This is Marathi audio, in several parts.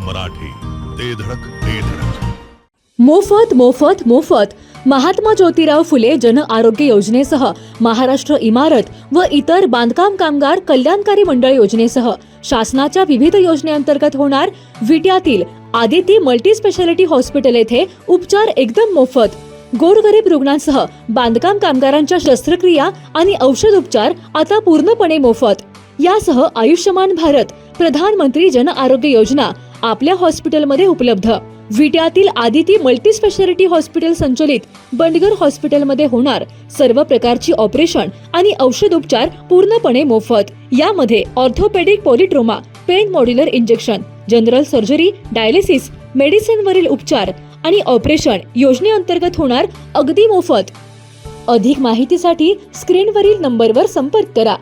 मराठी, ते धडक ते धडक. मोफत मोफत मोफत महात्मा ज्योतिराव फुले जन आरोग्य योजनेसह महाराष्ट्र इमारत व इतर बांधकाम कामगार कल्याणकारी मंडळ योजनेसह शासनाच्या विविध योजनेअंतर्गत होणार विट्यातील आदिती मल्टी स्पेशालिटी हॉस्पिटल येथे उपचार एकदम मोफत. गोरगरीब रुग्णांसह बांधकाम कामगारांच्या शस्त्रक्रिया आणि औषध उपचार आता पूर्णपणे मोफत. यासह आयुष्यमान भारत प्रधानमंत्री जन आरोग्य योजना आपल्या हॉस्पिटलमध्ये उपलब्ध. विट्यातील आदिती मल्टी स्पेशालिटी हॉस्पिटल संचलित बंडगर हॉस्पिटलमध्ये होणार सर्व प्रकारची ऑपरेशन आणि औषध उपचार पूर्णपणे मोफत. यामध्ये orthopaedic पॉलिट्रोमा, pen modular injection, general surgery, dialysis, medicine वरील उपचार आणि ऑपरेशन योजनेअंतर्गत होणार अगदी मोफत. अधिक माहितीसाठी स्क्रीनवरील नंबरवर संपर्क करा.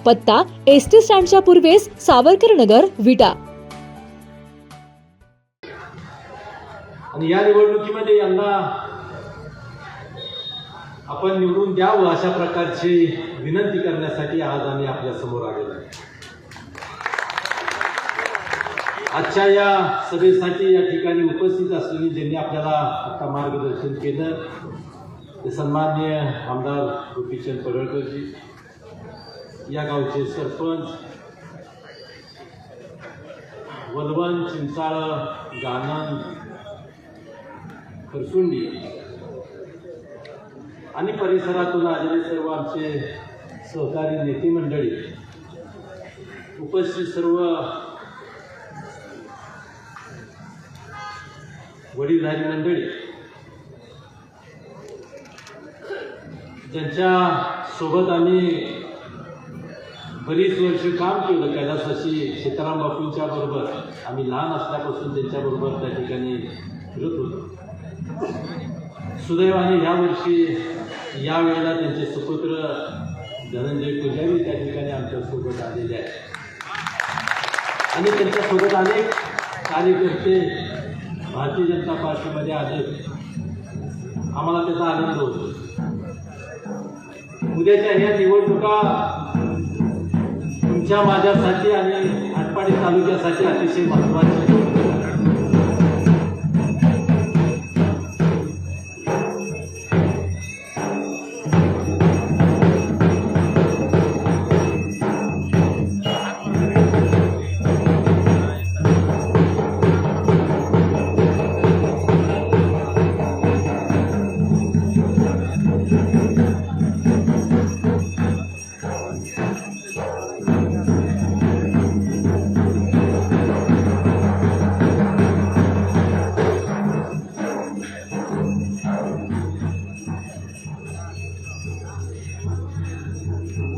पत्ता एसटी स्टँडच्या पूर्वेस सावरकर नगर, विटा. आणि या निवडणुकीमध्ये यंदा आपण निवडून द्यावं अशा प्रकारची विनंती करण्यासाठी आज आम्ही आपल्या समोर आलेलो आहे. आजच्या या सभेसाठी या ठिकाणी उपस्थित असलेली ज्यांनी आपल्याला आता मार्गदर्शन केलं ते सन्माननीय आमदार गोपीचंद पडळकरजी, या गावचे सरपंच वलवंत, चिंचाळ, गाणन, खरसुंडी आणि परिसरातून आलेले सर्व आमचे सहकारी नेते मंडळी, उपस्थित सर्व वडीलधारी मंडळी, ज्यांच्या सोबत आम्ही बरीच वर्ष काम केलं. कैलासाशी सीताराम बापूंच्या बरोबर आम्ही लहान असल्यापासून त्यांच्याबरोबर त्या ठिकाणी फिरत होतो. सुदैवाने यावर्षी या वेळेला त्यांचे सुपुत्र धनंजय पुजारी त्या ठिकाणी आमच्यासोबत आलेले आहेत आणि त्यांच्यासोबत अनेक कार्यकर्ते भारतीय जनता पार्टीमध्ये आले. आम्हाला त्याचा आनंद होतो. उद्याच्या ह्या निवडणुका तुमच्या माझ्यासाठी आणि आटपाडी तालुक्यासाठी अतिशय महत्त्वाच्या.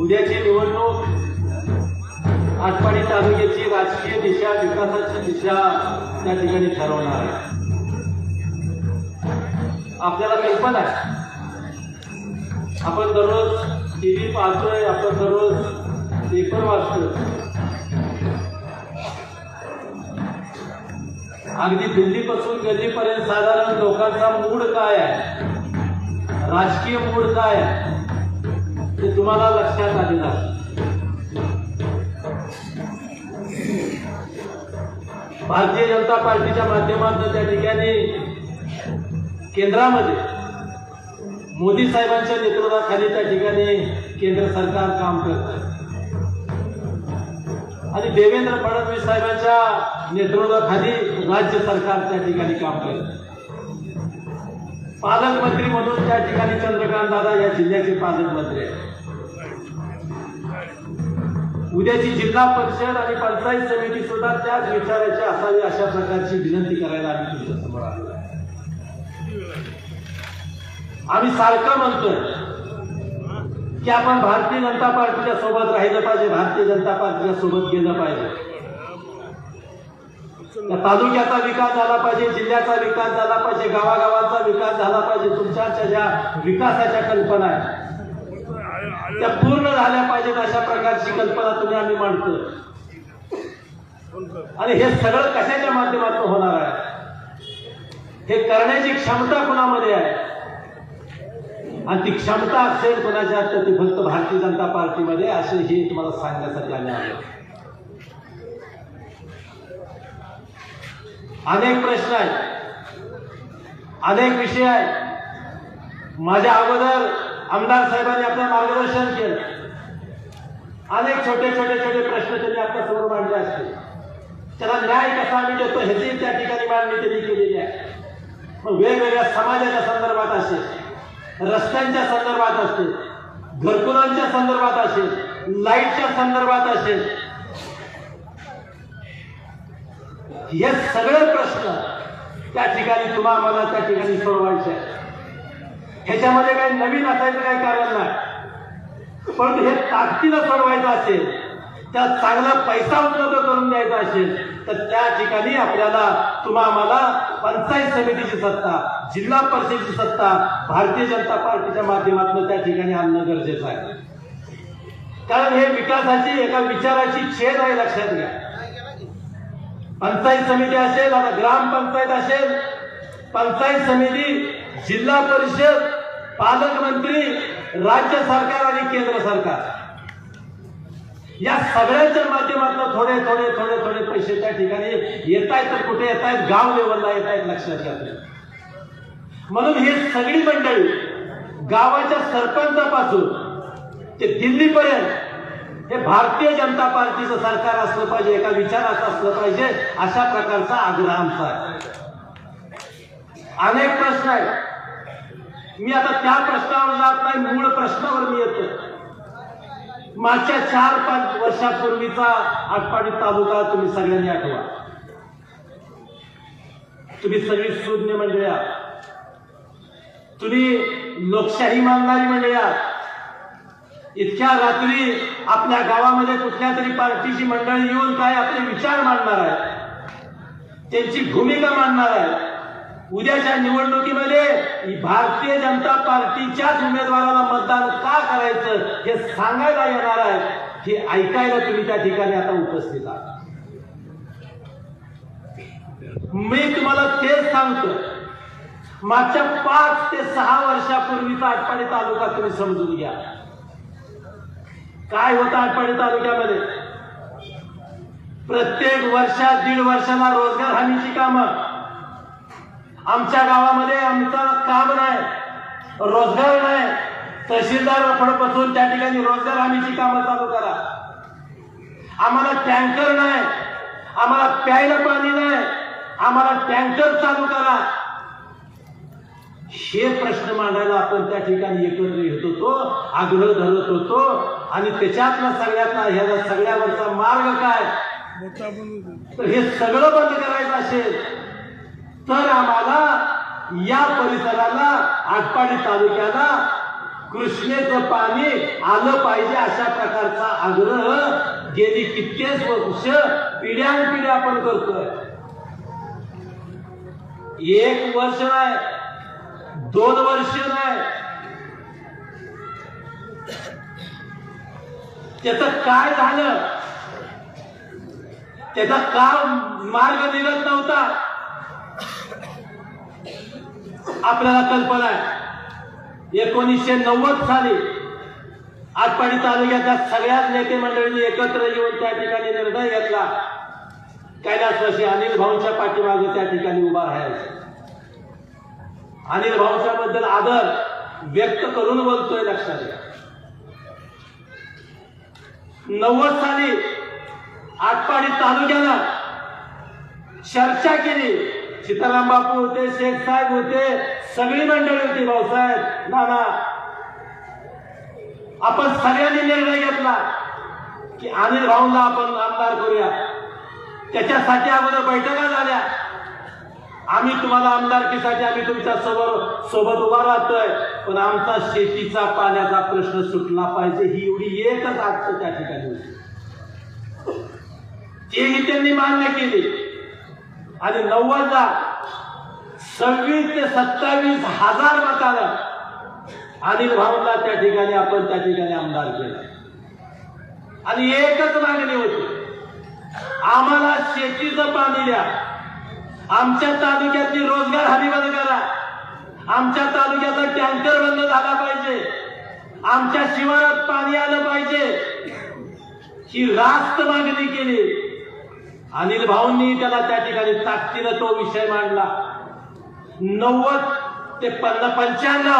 उद्याची निवडणूक आटपाडी तालुक्याची राजकीय दिशा, विकासाची दिशा त्या ठिकाणी ठरवणार आहे. आपल्याला कल्पना आहे, आपण दररोज टीव्ही पाहतोय, आपण दररोज पेपर वाचतोय. अगदी दिल्लीपासून गल्लीपर्यंत साधारण लोकांचा मूड काय आहे, राजकीय मूड काय आहे ते तुम्हाला लक्षात आलेलं आहे. भारतीय जनता पार्टीच्या माध्यमातून त्या ठिकाणी केंद्रामध्ये मोदी साहेबांच्या नेतृत्वाखाली त्या ठिकाणी केंद्र सरकार काम करत आणि देवेंद्र फडणवीस साहेबांच्या नेतृत्वाखाली राज्य सरकार त्या ठिकाणी काम करत. पालकमंत्री म्हणून त्या ठिकाणी चंद्रकांत दादा या जिल्ह्याचे पालकमंत्री आहेत. उद्याची जिल्हा परिषद आणि पंचायत समिती सुद्धा त्याच विचाराची असावी अशा प्रकारची विनंती करायला आम्ही तुमच्या समोर आलो आहे. आम्ही सारखं म्हणतोय की आपण भारतीय जनता पार्टीच्या सोबत राहिलं पाहिजे, भारतीय जनता पार्टीच्या सोबत गेलं पाहिजे. त्या तालुक्याचा विकास झाला पाहिजे, जिल्ह्याचा विकास झाला पाहिजे, गावागावांचा विकास झाला पाहिजे. तुमच्या ज्या विकासाच्या कल्पना आहेत त्या पूर्ण झाल्या पाहिजेत अशा प्रकारची कल्पना तुम्ही आम्ही मांडतो. आणि हे सगळं कशाच्या माध्यमातून होणार आहे, हे करण्याची क्षमता कुणामध्ये आहे आणि ती क्षमता असेल कोणाच्या तर ती फक्त भारतीय जनता पार्टीमध्ये असे हे तुम्हाला सांगण्यासाठी आले आहे. अनेक प्रश्न आहेत, अनेक विषय आहेत. माझ्या अगोदर आमदार साहेबांनी आपलं मार्गदर्शन केलं. अनेक छोटे छोटे छोटे प्रश्न त्यांनी आपल्या समोर मांडले असते. त्याला न्याय कसा आम्ही देतो ह्याची त्या ठिकाणी मांडणी त्यांनी केलेली आहे. मग वेगवेगळ्या समाजाच्या संदर्भात असेल, रस्त्यांच्या संदर्भात असेल, घरकुलांच्या संदर्भात असेल, लाईटच्या संदर्भात असेल, हे सगळे प्रश्न त्या ठिकाणी तुम्हाला मला त्या ठिकाणी सोडवायचे आहेत. ह्याच्यामध्ये काही नवीन असायचं काही कारण नाही, परंतु हे ताकदीनं सोडवायचं असेल, त्यात चांगला पैसा उपलब्ध करून द्यायचा असेल तर त्या ठिकाणी आपल्याला तुम्हाला पंचायत समितीची सत्ता, जिल्हा परिषदेची सत्ता भारतीय जनता पार्टीच्या माध्यमातून त्या ठिकाणी आणणं गरजेचं आहे. कारण हे विकासाची एका विचाराची छेद आहे, लक्षात घ्या. पंचायत समिती असेल, आता ग्रामपंचायत असेल, पंचायत समिती, जिल्हा परिषद, पालकमंत्री, राज्य सरकार आणि केंद्र सरकार या सगळ्यांच्या माध्यमातून थोडे थोडे थोडे थोडे पैसे त्या ठिकाणी येत आहेत. तर कुठे येत आहेत? गाव लेवलला येत आहेत, लक्षात घ्या. म्हणून हे सगळी मंडळी गावाच्या सरपंचापासून ते दिल्लीपर्यंत हे भारतीय जनता पार्टीचं सरकार असलं पाहिजे, एका विचाराचं असलं पाहिजे, अशा प्रकारचा आग्रह आमचा आहे. अनेक प्रश्न आहेत. मी आता त्या प्रश्नावर जात नाही, मूळ प्रश्नावर मी येतो. मागच्या 4-5 वर्षापूर्वीचा आटपाडी तालुका तुम्ही सगळ्यांनी आठवा. तुम्ही सगळी सुज्ञ मंडळी आहात, तुम्ही लोकशाही मानणारी मंडळी आहात. इतक्या रात्री आपल्या गावामध्ये कुठल्या तरी पार्टीची मंडळी येऊन काय आपले विचार मांडणार आहे, त्यांची भूमिका मांडणार आहे. उद्याच्या निवडणुकीमध्ये भारतीय जनता पार्टीच्याच उमेदवाराला मतदान का करायचं हे सांगायला येणार आहे, हे ऐकायला तुम्ही त्या ठिकाणी आता उपस्थित आहात. मी तुम्हाला तेच सांगतो, मागच्या 5 ते 6 वर्षापूर्वीचा आटपाडी तालुका तुम्ही समजून घ्या. काय होतं आटपाडी तालुक्यामध्ये? प्रत्येक वर्षात 1.5 वर्षाला रोजगार हमीची कामं. आमच्या गावामध्ये आमचं काम नाही, रोजगार नाही. तहसीलदार बसून त्या ठिकाणी रोजगार हमीची कामं चालू करा. आम्हाला टँकर नाही, आम्हाला प्यायला पाणी नाही, आम्हाला टँकर चालू करा. हे प्रश्न मांडायला आपण त्या ठिकाणी एकत्र येत होतो, आग्रह धरत होतो. आणि त्याच्यातला सगळ्यातला ह्याचा सगळ्यावरचा मार्ग काय? तर हे सगळं बंद करायचं असेल तर आम्हाला या परिसराला, आटपाडी तालुक्याला कृष्णेचं पाणी आलं पाहिजे, अशा प्रकारचा आग्रह गेली कित्येक वर्ष पिढ्यानपिढ्या आपण करतोय. 1 वर्ष नाही, 2 वर्ष नाही. त्याचं काय झालं, त्याचा का मार्ग निघत नव्हता आपल्याला कल्पना आहे. 1990 साली आटपाडी तालुक्याच्या सगळ्याच नेते मंडळींनी एकत्र येऊन त्या ठिकाणी निर्णय घेतला, कैलासवासी अनिल भाऊंच्या पाठीमागे त्या ठिकाणी उभा राहायचं. अनिल भाऊंच्या बद्दल आदर व्यक्त करून बोलतोय, लक्षात घ्या. 90 साली आटपाडी तालुक्याला चर्चा केली. सीताराम बापू होते, शेख साहेब होते, सगळी मंडळी होती, भाऊसाहेब, नाना. आपण सगळ्यांनी निर्णय घेतला की अनिल भाऊंना आपण आमदार करूया. त्याच्यासाठी अगोदर बैठका झाल्या. आम्ही तुम्हाला आमदारकीसाठी आम्ही तुमच्या सोबत उभा राहतोय, पण आमचा शेतीचा पाण्याचा प्रश्न सुटला पाहिजे, ही एवढी एकच आठ त्या ठिकाणी होती. तेही त्यांनी मान्य केली. आणि 90ला 26 ते 27 हजार मतानं अनिल भाऊंना त्या ठिकाणी आपण त्या ठिकाणी आमदार केलं. आणि एकच मागणी होती, आम्हाला शेतीचं पाणी द्या, आमच्या तालुक्यातली रोजगार हमी बंद करा, आमच्या तालुक्याचा टँकर बंद झाला पाहिजे, आमच्या शिवारात पाणी आलं पाहिजे, ही रास्त मागणी केली. अनिल भाऊंनी त्याला त्या ठिकाणी ताकदीनं तो विषय मांडला. 90 ते 95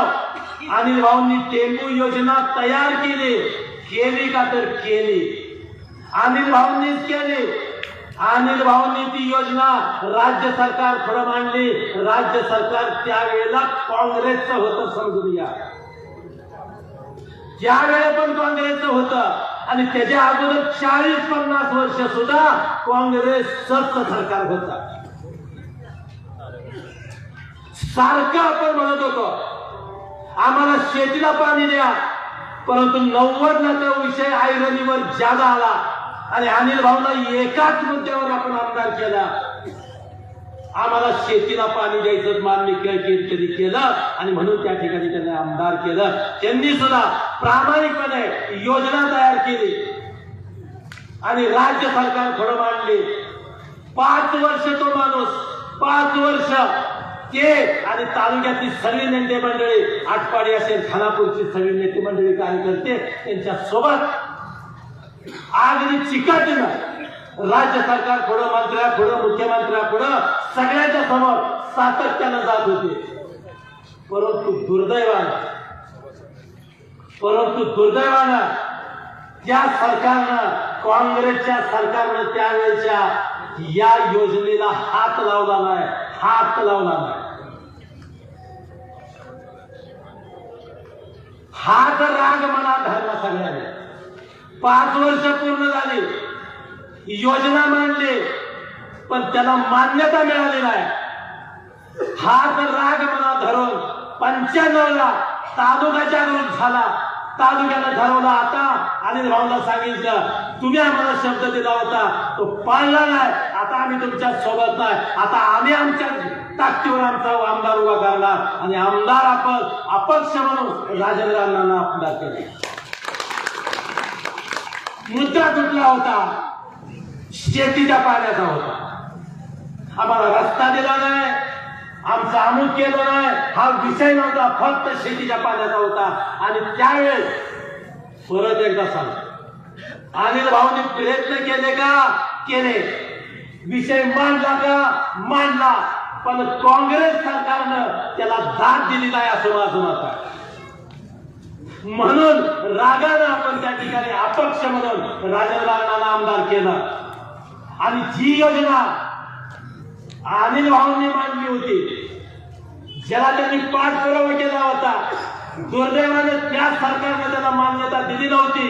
अनिल भाऊंनी टेंबू योजना तयार केली का तर केली. अनिल भाऊंनीच केली. अनिल भाऊंनी ती योजना राज्य सरकार पुढे मांडली. राज्य सरकार त्यावेळेला काँग्रेसचं होतं, समजून घ्या. त्यावेळेला पण काँग्रेसचं होतं आणि त्याच्या अगोदर 40-50 वर्ष सुद्धा काँग्रेसचं सरकार होता. सारखं आपण म्हणत होतो आम्हाला शेतीला पाणी द्या, परंतु 90ला तो विषय ऐरणीवर जादा आला आणि अनिल भाऊला एकाच मुद्द्यावर आपण आमदार केला. आम्हाला शेतीला पाणी द्यायचं मान्य कधी केलं आणि म्हणून त्या ठिकाणी त्यांनी आमदार केलं. त्यांनी सुद्धा प्रामाणिकपणे योजना तयार केली आणि राज्य सरकार पुढे मांडली. 5 वर्ष तो माणूस 5 वर्ष ते आणि तालुक्यातली सगळी नेते मंडळी, आटपाडी असेल, खानापूरची सगळी नेते मंडळी, कार्यकर्ते त्यांच्या सोबत अगदी चिकाटीनं राज्य सरकार पुढं, मंत्र्या पुढं, मुख्यमंत्र्या पुढं सगळ्यांच्या समोर सातत्यानं जात होते. परंतु दुर्दैवानं त्या सरकारनं, काँग्रेसच्या सरकारनं त्यावेळेच्या या योजनेला हात लावला नाही. हात राग मनात धरला सगळ्यांनी. 5 वर्ष पूर्ण झाली, योजना मांडली, पण त्याला मान्यता मिळाली नाही. हात राग मनात धरून 95ला तालुका जागृत झाला. तालुक्याला ठरवलं. आता अनिल भाऊला सांगितलं तुम्ही आम्हाला शब्द दिला होता तो पाळला नाही, आता आम्ही तुमच्या सोबत नाही, आता आम्ही आमच्या ताकदीवर आमचा आमदार उभा करणार आणि आमदार आपण अपक्ष म्हणून राजेंद्र अण्णांना आमदार केले. मुद्दा कुठला होता? शेतीच्या पाण्याचा होता. आम्हाला रस्ता दिला नाही, आमचं अमुक केलं नाही, हा विषय नव्हता, फक्त शेतीच्या पाण्याचा होता. आणि त्यावेळेस परत एकदा सांग, अनिल भाऊनी प्रयत्न केले का? केले. विषय मांडला का? मांडला. पण काँग्रेस सरकारनं त्याला दाद दिली नाही असं माझं मत आहे. म्हणून रागानं आपण त्या ठिकाणी अपक्ष म्हणून राजेंद्र अण्णांना आमदार केलं. आणि जी योजना अनिल भाऊंनी मांडली होती, ज्याला त्यांनी पाठपुरावा केला होता, दुर्दैवाने त्या सरकारने त्याला मान्यता दिली नव्हती.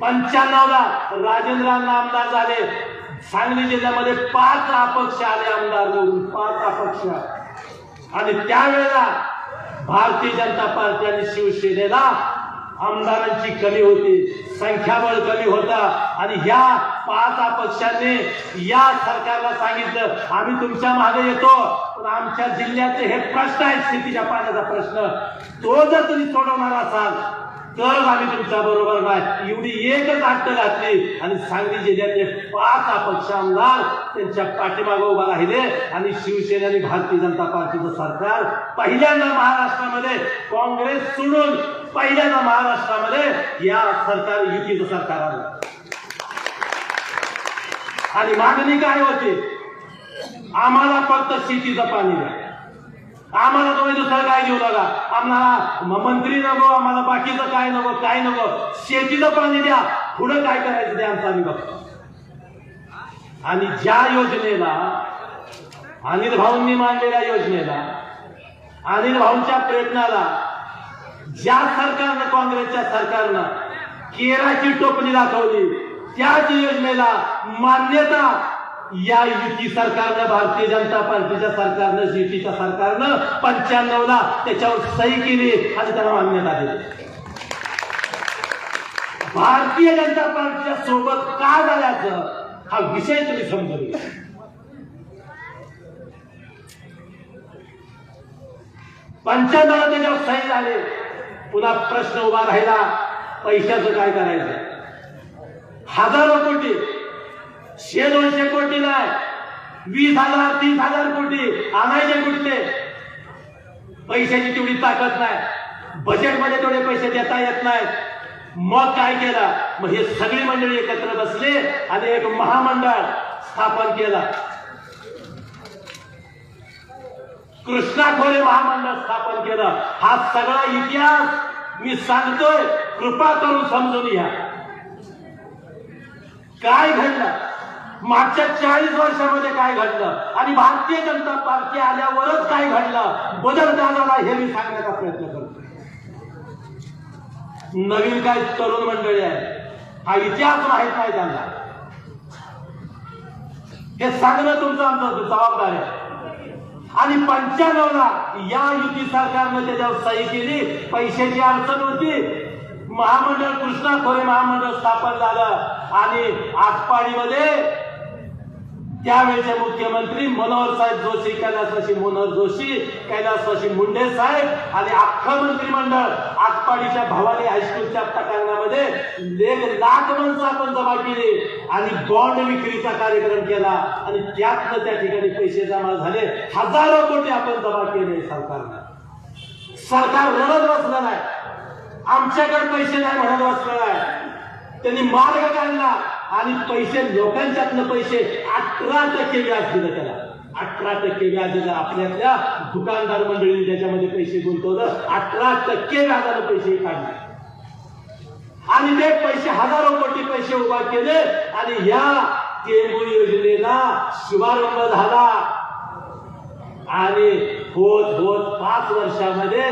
95ला राजेंद्र अण्णा आमदार झाले. सांगली जिल्ह्यामध्ये 5 अपक्ष आले आमदार निवडून, 5 अपक्ष. आणि त्यावेळेला भारतीय जनता पार्टी आणि शिवसेनेला आमदारांची कमी होती, संख्याबळ कमी होता. आणि ह्या 5 अपक्षांनी या सरकारला सांगितलं आम्ही तुमच्या मागे येतो, पण आमच्या जिल्ह्याचे हे प्रश्न आहेत, शेतीच्या पाण्याचा प्रश्न, तो जर तुम्ही सोडवणार असाल तर आम्ही तुमच्या बरोबर नाही. एवढी एकच अट्ट घातली आणि सांगली जिल्ह्यातले 5 अपक्ष आमदार त्यांच्या पाठीमागे उभा राहिले. आणि शिवसेना आणि भारतीय जनता पार्टीचं सरकार पहिल्यांदा महाराष्ट्रामध्ये, काँग्रेस सोडून पहिल्यांदा महाराष्ट्रामध्ये या सरकार युतीचं सरकार आलं. आणि मागणी काय होती? आम्हाला फक्त शेतीचं पाणी द्या, आम्हाला तुम्ही दुसरं काय देऊ नका, आम्हाला मंत्री नको, आम्हाला बाकीचं काय नको, शेतीचं पाणी द्या, पुढं काय करायचं ते आमचं आम्ही बघतो. आणि ज्या योजनेला अनिल भाऊंनी मांडलेल्या योजनेला, अनिल भाऊंच्या प्रयत्नाला ज्या सरकारनं, काँग्रेसच्या सरकारनं केराची टोपली दाखवली, त्याच योजनेला मान्यता या युती सरकारनं, भारतीय जनता पार्टीच्या सरकारनं, युतीच्या सरकारनं 95ला त्याच्यावर सही केली आणि त्याला मान्यता दिली. भारतीय जनता पार्टीच्या सोबत का झाल्याचं हा विषय तुम्ही समजून घ्या. पंच्याण्णवला त्याच्यावर सही झाले. पुन्हा प्रश्न उभा राहिला, पैशाचं काय करायचं? हजारो कोटी, 100-200 कोटी नाही, 20,000 30,000 कोटी आणायचे कुठले? पैशाची तेवढी ताकद नाही, बजेटमध्ये तेवढे पैसे देता येत नाही. मग काय केलं? मग हे सगळी मंडळी एकत्र बसले आणि एक महामंडळ स्थापन केला, कृष्णा खोरे महामंडळ स्थापन केलं. हा सगळा इतिहास मी सांगतोय, कृपा करून समजून घ्या. काय घडलं मागच्या 40 वर्षामध्ये, काय घडलं आणि भारतीय जनता पार्टी आल्यावरच काय घडलं, बदल झाला हे मी सांगण्याचा प्रयत्न करतो. नवीन काय तरुण मंडळी आहे, हा इतिहास माहित नाही त्यांना, हे सांगणं तुमचं आमचं जबाबदारी आहे. आणि 95ला या युती सरकारनं त्याच्यावर सही केली. पैशाची अडचण होती, महामंडळ कृष्णा खोरे महामंडळ स्थापन झालं आणि आटपाडीमध्ये त्यावेळेचे मुख्यमंत्री मनोहर साहेब जोशी, कैलासवासी मनोहर जोशी, कैलासवासी मुंडे साहेब आणि अख्खं मंत्रिमंडळ आटपाडीच्या भवानी हायस्कूलच्या प्रकरणामध्ये 1 लाख माणसं आपण जमा केली आणि बॉन्ड विक्रीचा कार्यक्रम केला आणि त्यातनं त्या ठिकाणी पैसे जमा झाले. हजारो कोटी आपण जमा केले सरकारनं. सरकार रडत बसलं नाही, आमच्याकडे पैसे नाही म्हणत बसलं नाही. त्यांनी मार्ग काढला आणि पैसे लोकांच्यातनं पैसे 18% व्याज दिलं त्याला. 18% व्याज दिलं. आपल्यातल्या दुकानदार मंडळींनी त्याच्यामध्ये पैसे गुंतवलं, 18% व्याजानं पैसे काढले आणि ते पैसे हजारो कोटी पैसे उभा केले आणि या टेंबू योजनेला शुभारंभ झाला. आणि होत होत 5 वर्षामध्ये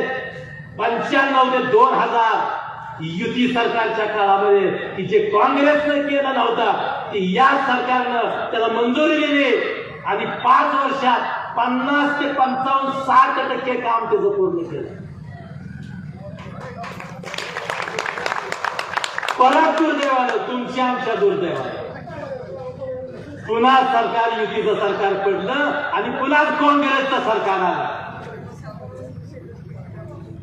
95 ते 2000 युती सरकारच्या काळामध्ये की जे काँग्रेसनं केलं नव्हतं ते या सरकारनं त्याला मंजुरी दिली आणि 5 वर्षात 50 ते 55, 60% काम त्याचं पूर्ण केलं. परत दुर्दैवानं, तुमच्या आमच्या दुर्दैवानं पुन्हा सरकार युतीचं सरकार पडलं आणि पुन्हा काँग्रेसचं सरकार आलं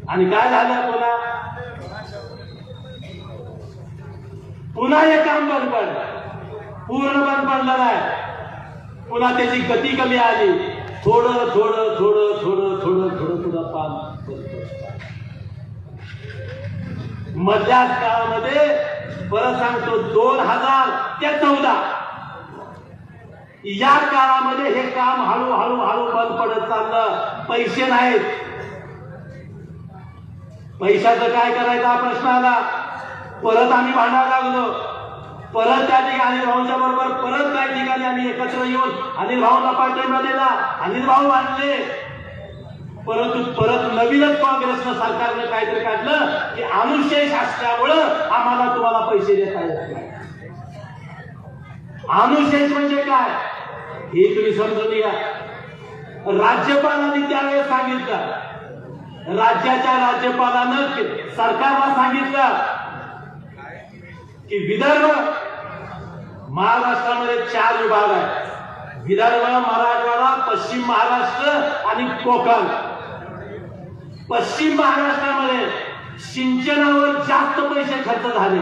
आणि काय झालं, पुन्हा हे काम बंद पडलं. पूर्ण बंद पडलं नाही, पुन्हा त्याची गती कमी आली. थोडं थोडं थोडं थोडं थोडं थोडं पुन्हा काम बंद पडलं. मधल्याच काळामध्ये परत सांगतो 2000 ते 14 या काळामध्ये हे काम हळूहळू हळू बंद पडत चाललं. पैसे नाहीत, पैशाचं काय करायचा हा प्रश्न आला. परत आम्ही भांडायला लागलो. परत त्या ठिकाणी अनिल भाऊंच्या बरोबर परत काही ठिकाणी आम्ही एकत्र येऊन अनिल भाऊंना पाठिंबा दिला. अनिल भाऊ आणले. परंतु परत नवीनच काँग्रेसनं सरकारनं काहीतरी काढलं की अनुशेष असल्यामुळं आम्हाला तुम्हाला पैसे देता येत नाही. अनुशेष म्हणजे काय हे तुम्ही समजून घ्या. राज्यपालांनी त्यावेळेस सांगितलं, राज्याच्या राज्यपालानं सरकारला सांगितलं की विदर्भ महाराष्ट्रामध्ये 4 विभाग आहेत. विदर्भ, मराठवाडा, पश्चिम महाराष्ट्र आणि कोकण. पश्चिम महाराष्ट्रामध्ये सिंचनावर जास्त पैसे खर्च झाले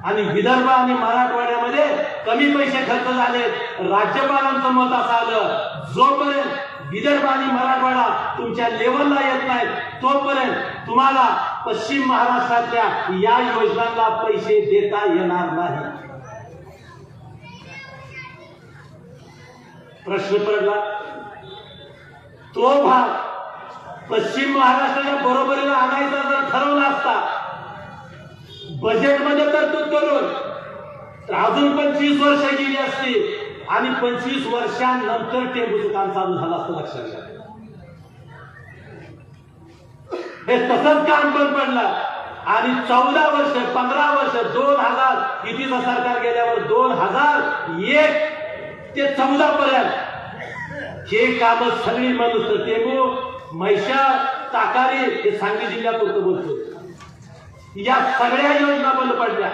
आणि विदर्भ आणि मराठवाड्यामध्ये कमी पैसे खर्च झाले. राज्यपालांचं मत असं आलं, जोपर्यंत विदर्भ आणि मराठवाडा तुमच्या लेवलला येत नाही तोपर्यंत तुम्हाला पश्चिम महाराष्ट्रातल्या या योजनांना पैसे देता येणार नाही. प्रश्न पडला. तो भाग पश्चिम महाराष्ट्राच्या बरोबरीला आणायचा जर ठरवला असता, बजेटमध्ये तरतूद करून, तर अजून 25 वर्ष गेली असती आणि 25 वर्षांनंतर टेंबूचं काम चालू झालं असतं. लक्षात घ्या, हे तसंच काम बंद पडलं आणि 14 वर्ष 15 वर्ष 2000 युतीचं सरकार गेल्यावर 2001 ते 14 पर्यंत हे काम सगळी माणूस टेंबू, म्हैसाळ, ताकारी हे सांगली जिल्ह्यात होतं बोलतो. या सगळ्या योजना बंद पडल्या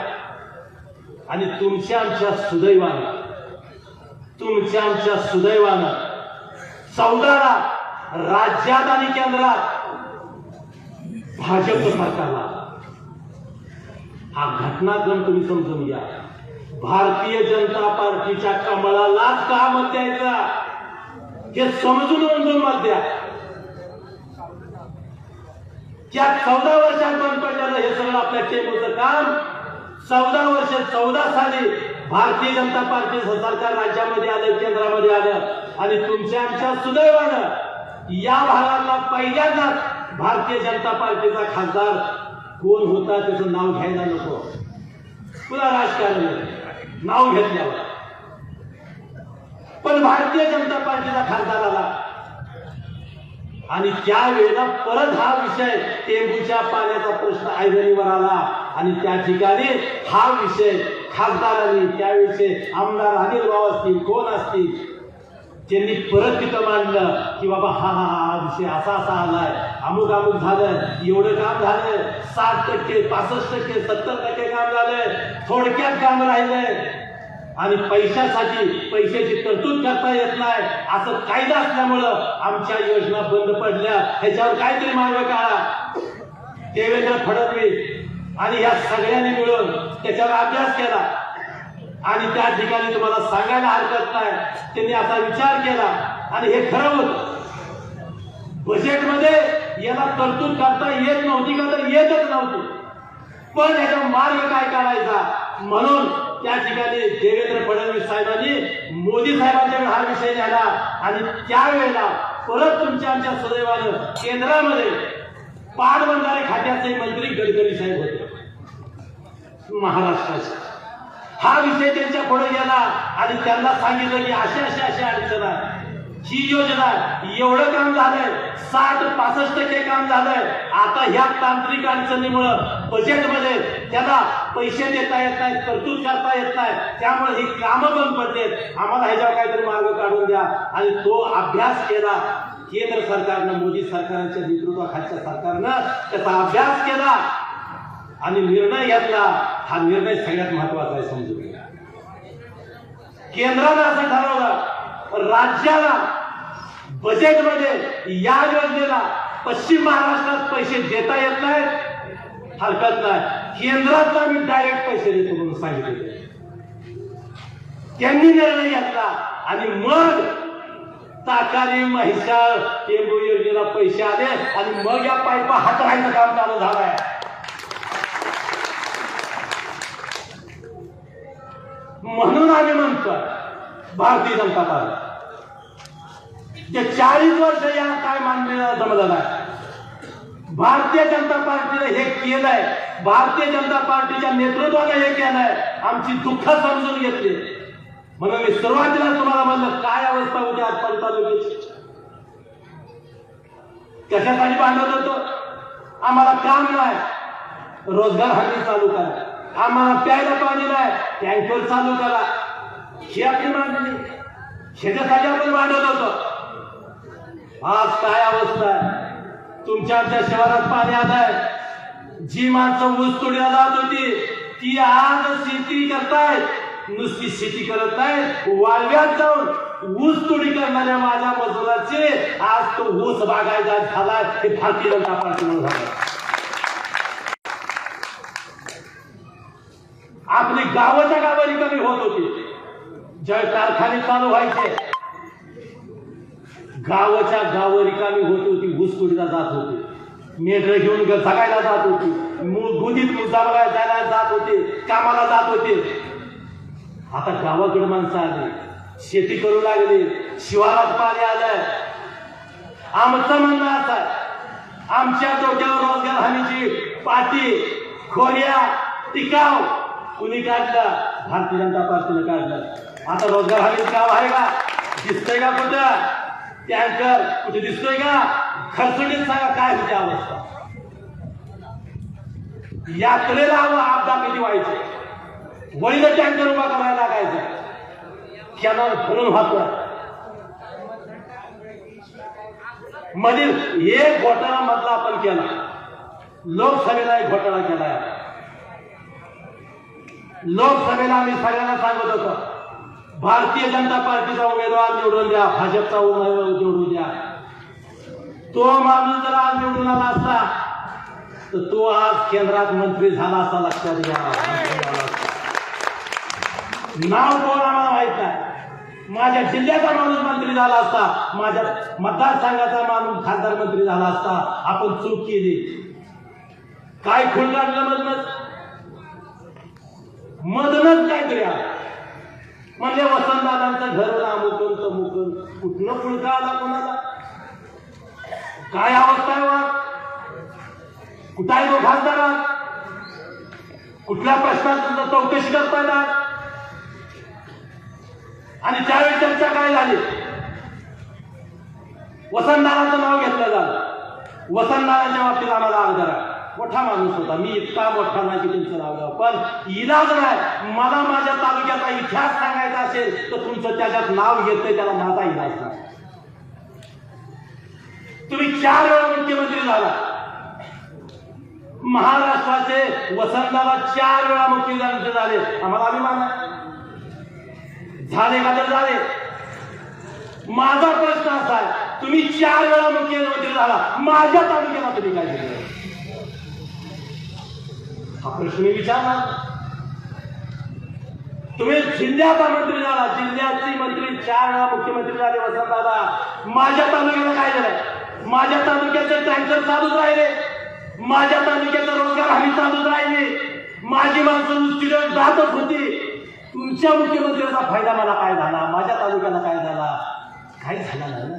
आणि तुमच्या आमच्या सुदैवानं 14ला राज्यात आणि केंद्रात भाजप सरकारला. हा घटनाक्रम तुम्ही समजून घ्या. भारतीय जनता पार्टीच्या कमळालाच का मत द्यायचा हे समजून मत द्या. त्या 14 वर्षात बंद पडलेलं हे सगळं आपल्या टेंबूचं काम 14 वर्ष 14 साली भारतीय जनता पार्टीचं सरकार राज्यामध्ये आलं, केंद्रामध्ये आलं आणि तुमच्या आमच्या सुदैवानं या भागातला पहिल्यांदाच भारतीय जनता पार्टीचा खासदार कोण होता त्याचं नाव घ्यायला नको, पुन्हा राजकारण नाव घेतल्यावर पण भारतीय जनता पार्टीचा खासदार आला आणि त्यावेळेला परत हा विषय टेंबूच्या पाण्याचा प्रश्न ऐरणीवर आला आणि त्या ठिकाणी हा विषय खासदारांनी त्यावेळेचे आमदार अनिल भाऊ असतील कोण असतील त्यांनी परत तिथं मांडलं की बाबा हा हा हा विषय असा असा आलाय, अमुक अमुक झालं, एवढं काम झालं, 60%, 65%, 70% काम झालंय, थोडक्यात काम राहिलंय आणि पैशाची तरतूद करता येत नाही असं कायदा असल्यामुळं आमच्या योजना बंद पडल्या, ह्याच्यावर काहीतरी मार्ग काढा. देवेंद्र फडणवीस आणि या सगळ्यांनी मिळून त्याच्यावर अभ्यास केला आणि त्या ठिकाणी तुम्हाला सांगायला हरकत नाही त्यांनी असा विचार केला आणि हे खरं होतं. बजेटमध्ये याला तरतूद करता येत नव्हती का तर येतच नव्हती, पण याचा मार्ग काय काढायचा म्हणून त्या ठिकाणी देवेंद्र फडणवीस साहेबांनी मोदी साहेबांच्याकडे हा विषय नेला आणि त्यावेळेला परत तुमच्या आमच्या सुदैवानं केंद्रामध्ये पाटबंधारे खात्याचे मंत्री गडकरी साहेब होते महाराष्ट्राचे. हा विषय त्यांच्या पुढे गेला आणि त्यांना सांगितलं की अशा अडचण आहे, ही योजना एवढं काम झालंय, 60-65% काम झालंय, आता ह्या तांत्रिक अडचणीमुळं बजेटमध्ये त्याला पैसे देता येत नाहीत, तरतूद करता येत नाही, त्यामुळे ही कामं बंद पडतात, आम्हाला ह्याच्यावर काहीतरी मार्ग काढून द्या. आणि तो अभ्यास केला केंद्र सरकारनं, मोदी सरकारच्या नेतृत्वाखालच्या सरकारनं त्याचा अभ्यास केला आणि निर्णय घेतला. हा निर्णय सगळ्यात महत्वाचा आहे समजून घ्या. केंद्रानं असं ठरवलं राज्याला बजेटमध्ये या योजनेला पश्चिम महाराष्ट्रात पैसे देता येत नाहीत, हरकत नाही, केंद्रातला मी डायरेक्ट पैसे देतो म्हणून सांगितले. त्यांनी निर्णय घेतला आणि मग ताकारी म्हैसाळ टेंबू योजनेला पैसे आले आणि मग या पाईपा हातरायचं काम चालू झालंय. म्हणून आम्ही म्हणतो भारतीय जनता पार्टी जे 40 वर्ष या काय मानलेलं जमलं नाही, भारतीय जनता पार्टीने हे केलंय, भारतीय जनता पार्टीच्या नेतृत्वाने हे केलंय, आमची दुःख समजून घेतली. म्हणून मी सुरुवातीला तुम्हाला म्हणलं काय अवस्था होती आजपर्यंत तालुक्याची, कशासाठी भांडत होतो, आम्हाला काम नाही, रोजगार हमी चालू करा, आम्हाला प्यायला पाणी नाही, टँकर चालू करा, ही आपली मागणी, ह्याच्यासाठी आपण भांडत होतो. आज काय अवस्था आहे, तुमच्या आमच्या शहरात पाणी आलंय, जी माणसं ऊस तोडीला जात होती ती आज शेती करतायत, नुसती शेती करत नाही, वाळव्यात जाऊन ऊस तोडी करणाऱ्या माझ्या मजुराचे आज तो ऊस बागायचा झाला, हे भारतीय जनता पार्टीमुळे झालं. आपली गावाच्या गावाची कमी होत होती, ज्या कारखाने चालू व्हायचे गावाच्या गाव रिकामी होत होती, ऊसतोडीला जात होती, मेढ्र घेऊन जगायला जात होती, गुदीत मुद्दा बघायला जायला जात होते, कामाला जात होते. आता गावाकडे माणसं आली, शेती करू लागली, शिवारात पाणी आलंय. आमचं म्हणणं असं आहे, आमच्या डोक्यावर रोजगार हमीची पाटी खोऱ्या टिकाव कुणी काढलं, भारतीय जनता पार्टीने काढलं. आता रोजगार हमीचं काम आहे का, दिसतंय का कुठं, टँकर कुठे दिसतोय का, खर्चडीत सांगा काय होती अवस्था. यात्रेला अपघात किती व्हायचे, वळीला टँकर उभा करायला लागायचं, कॅनॉल भरून वाहतोय. मधील एक घोटाळा मधला आपण केला, लोकसभेला एक घोटाळा केलाय. लोकसभेला आम्ही सगळ्यांना सांगत होतो भारतीय जनता पार्टीचा उमेदवार निवडून द्या, भाजपचा उमेदवार निवडून द्या. तो माणूस जर आज निवडून आला असता तर तो आज केंद्रात मंत्री झाला असता, लक्षात घ्या. नाव कोण आम्हाला माहित नाही, माझ्या जिल्ह्याचा माणूस मंत्री झाला असता, माझ्या मतदारसंघाचा माणूस खासदार मंत्री झाला असता. आपण चूक केली, काय खूण काढलं मधनच काहीतरी आलं, म्हणजे वसंतदादांचं घर नामुकन तमुकन कुठनं पुळका आला कोणाला? काय अवस्था आहे वा? कुठं आहे तो खासदार? कुठल्या प्रश्नात चौकशी करता येणार? आणि त्यावेळी चर्चा काय झाली? वसंतदादांचं नाव घेतलं झालं. वसंतदादांच्या बाबतीत आम्हाला आग्रह, मोठा माणूस होता, मी इतका मोठा नाही की त्यांचं नाव घ्यावं, पण इलाज नाही. मला माझ्या तालुक्याचा इतिहास सांगायचा असेल तर तुमचं त्याच्यात नाव घेतंय, त्याला माझा इलाज नाही. तुम्ही 4 वेळा मुख्यमंत्री झाला. महाराष्ट्राचे वसंतदादा 4 वेळा मुख्यमंत्री झाले. आम्हाला अभिमान आहे. झाले का तर झाले. माझा प्रश्न असा आहे, तुम्ही 4 वेळा मुख्यमंत्री झाला, माझ्या तालुक्याला तुम्ही काय केलं? हा प्रश्न मी विचारणार. तुम्ही जिल्ह्याचा मंत्री झाला, जिल्ह्याचे मंत्री 4 वेळा मुख्यमंत्री झाले वसंतदादा, माझ्या तालुक्याला काय झालं? माझ्या तालुक्याचे टँकर चालूच राहिले, माझ्या तालुक्याचा रोजगार हमी चालूच राहिले, माझी माणसं नुसतीकडे जातच होती. तुमच्या मुख्यमंत्र्याचा फायदा मला काय झाला? माझ्या तालुक्याला काय झाला? काय झाला नाही ना.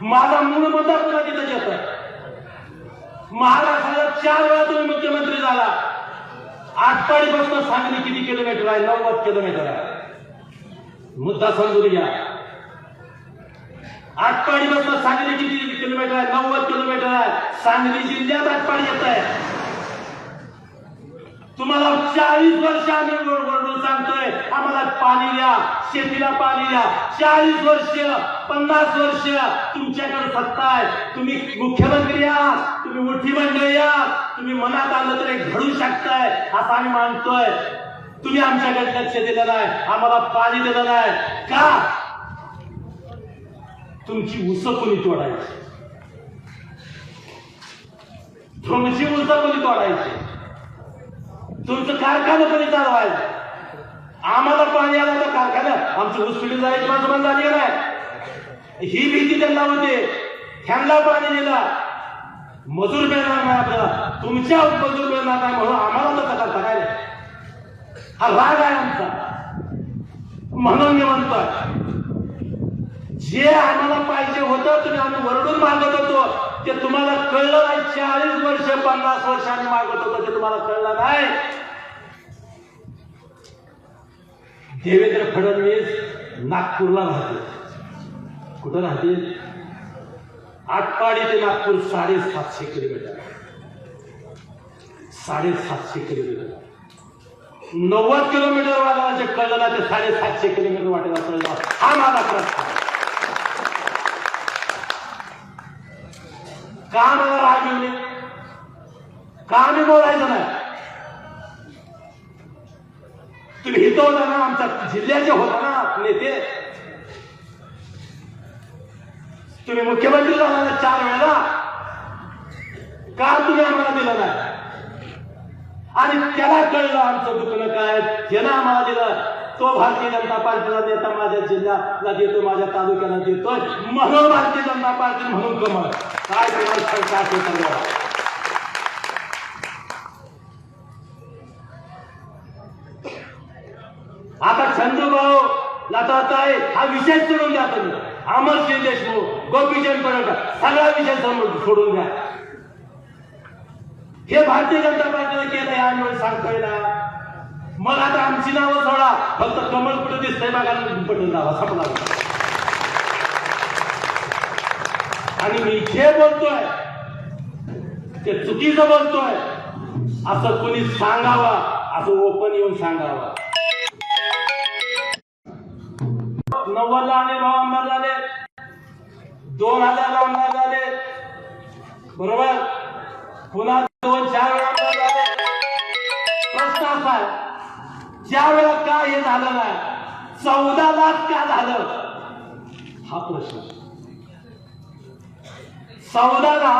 माझा मूळ मुद्दा तुला तिथं येतोय. महाराष्ट्राला 4 वेळा तुम्ही मुख्यमंत्री झाला. आटपाडीपासून सांगली किती किलोमीटर आहे? 90 किलोमीटर आहे. मुद्दा समजून घ्या. आटपाडीपासून सांगली किती किलोमीटर आहे? 90 किलोमीटर आहे. सांगली जिल्ह्यात आटपाडी येत आहे. तुम्हाला 40 वर्ष आम्ही वरडून सांगतोय, आम्हाला पाणी द्या, शेतीला पाणी द्या. 40 वर्ष 50 वर्ष तुमच्याकडे सत्ता आहे. तुम्ही मुख्यमंत्री आहात, तुम्ही मोठी मंडळी आहात, तुम्ही मनात आलं तर एक घडू शकताय असं आम्ही मानतोय. तुम्ही आमच्याकडे लक्ष दिलं नाही, आम्हाला पाणी दिलं नाही का? तुमची उसं कोणी तोडायची? तुमची उसं कोणी तोडायची? तुमचं कारखाना कोणी चालवायचं? आम्हाला पाणी आलं तर कारखाना आमची हॉस्पिटल जायची माणसं बंद झाली नाही. ही भीती त्यांना होते. ह्यांना पाणी दिला, मजूर मिळणार नाही आपल्याला, तुमच्या मजूर मिळणार नाही म्हणून आम्हाला तर करता काय? हा राग आहे आमचा. म्हणून मी म्हणतोय, जे आम्हाला पाहिजे होतं तुम्ही आम्ही वरडून मागत होतो ते तुम्हाला कळलं नाही. 40 वर्ष 50 वर्ष आम्ही मागत होतो ते तुम्हाला कळलं नाही. देवेंद्र फडणवीस नागपूरला राहते. कुठं राहते? आटपाडी ते नागपूर 750 किलोमीटर. 750 किलोमीटर. 90 किलोमीटर वाटायला जे कळलं ना ते 750 किलोमीटर वाटायला कळलं. हा माझा प्रश्न आहे. का मला राग येऊ नये? का आम्ही बोलायचं नाही? तुम्ही हित होता ना, आमच्या जिल्ह्याचे होता ना नेते. तुम्ही मुख्यमंत्री झाला ना 4 वेळा, का तुम्ही आम्हाला दिलं नाही? आणि त्याला कळलं आमचं दुखणं काय, त्यानं आम्हाला दिलं. तो भारतीय जनता पार्टीला नेता माझ्या जिल्ह्याला देतो, माझ्या तालुक्याला देतोय म्हणून भारतीय जनता पार्टी म्हणून कमळ. काय आता चंद्रभाऊ लताताई हा विषय सोडून द्या. तुम्ही अमरसिंह देशमुख, गोपीचंद पडळकर सगळा विषय सोडून द्या. हे भारतीय जनता पार्टीला केलं यावेळी सांगतोय ना. मग आता आमची नावं सोडा, फक्त कमळ कुठे दिसतंय बघा, पटून जावा संपला. आणि मी जे बोलतोय ते चुकीचं बोलतोय असं कोणी सांगावं, असं ओपन येऊन सांगावं. 90 ला अनिल भाऊ आमदार झाले, 2000 ला आमदार झाले, बरोबर. पुन्हा 2-4 वेळा आमदार झाले. प्रश्न असा आहे, ज्या वेळेला का हे झालं नाही, 14 लाख का झालं हा प्रश्न. 14ला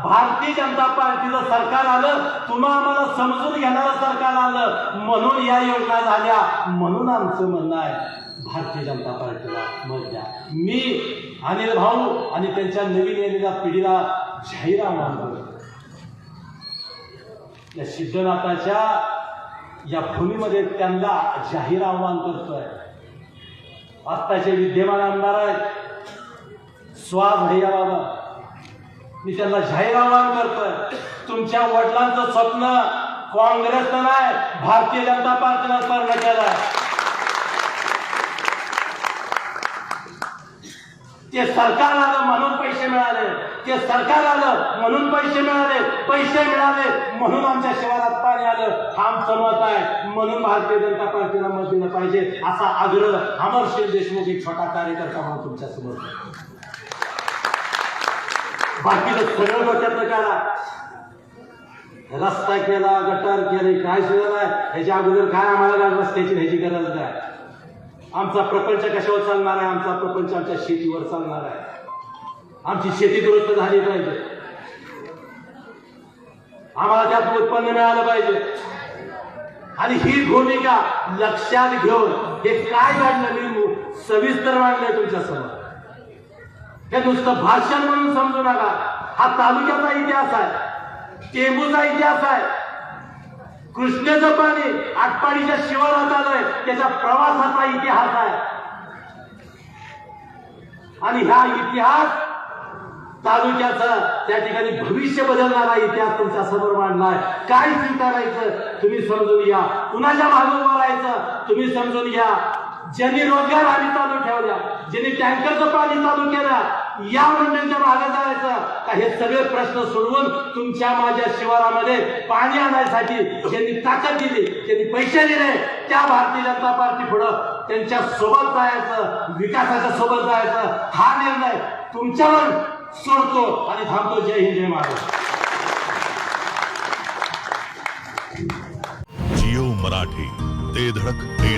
भारतीय जनता पार्टीचं सरकार आलं, तुम्हा आम्हाला समजून घेणारं सरकार आलं म्हणून या योजना झाल्या. म्हणून आमचं म्हणणं आहे भारतीय जनता पार्टीला मत द्या. मी अनिल भाऊ आणि त्यांच्या नवीन येणाऱ्या पिढीला जाहीर आवाहन करतो, या सिद्धनाथाच्या या भूमीमध्ये त्यांना जाहीर आव्हान करतोय. आत्ताचे विद्यमान आमदार आहेत स्वाद भैया बाबा, मी त्यांना जाहीर आव्हान करतोय, तुमच्या वडिलांचं स्वप्न काँग्रेसनं नाही भारतीय जनता पार्टीनं पूर्ण केलं. ते सरकार आलं म्हणून पैसे मिळाले, ते सरकार आलं म्हणून पैसे मिळाले, पैसे मिळाले म्हणून आमच्या शिवारात पाणी आलं. हा आमचं मत आहे, म्हणून भारतीय जनता पार्टीला मत दिलं पाहिजे असा आग्रह अमरशील देशमुख एक छोटा कार्यकर्ता म्हणून तुमच्या समोर. बाकीचं सगळं डोक्यातलं काढा. रस्ता केला, गटार केले, काय सुद्धा नाही. ह्याच्या अगोदर काय आम्हाला रस्त्याची ह्याची गरज नाही. आमचा प्रपंच कशावर चालणार आहे? आमचा प्रपंच आमच्या शेतीवर चालणार आहे. आमची शेती दुरुस्त झाली पाहिजे, आम्हाला त्यात उत्पन्न मिळालं पाहिजे. आणि ही भूमिका लक्षात घेऊन हे काय घडलं मी सविस्तर मांडलंय तुमच्या समोर. हे नुसतं भाषण म्हणून समजू नका. हा तालुक्याचा इतिहास आहे, टेंबूचा इतिहास आहे. कृष्णेचं पाणी आटपाडीच्या शिवारात आलंय, त्याच्या प्रवासाचा इतिहास आहे. आणि हा इतिहास तालुक्याचा त्या ठिकाणी भविष्य बदलणारा इतिहास तुमच्या समोर मांडलाय. काय स्वीकारायचं तुम्ही समजून घ्या, कुणाच्या मागे उभं राहायचं तुम्ही समजून घ्या. ज्यांनी रोजगार हमी चालू ठेवल्या, ज्यांनी टँकरचं पाणी चालू केलं, या मंडळींच्या मागे जायचं का? हे सगळे प्रश्न सोडवून तुमच्या माझ्या शिवारामध्ये पाणी आणण्यासाठी ज्यांनी ताकद दिली, ज्यांनी पैसे दिले, त्या भारतीय जनता पार्टी पुढं त्यांच्या सोबत जायचं, विकासाच्या सोबत जायचं. हा निर्णय तुमच्यावर सोडतो आणि थांबतो. जय हिंद, जय महाराष्ट्र. जिओ मराठी, ते धडक ते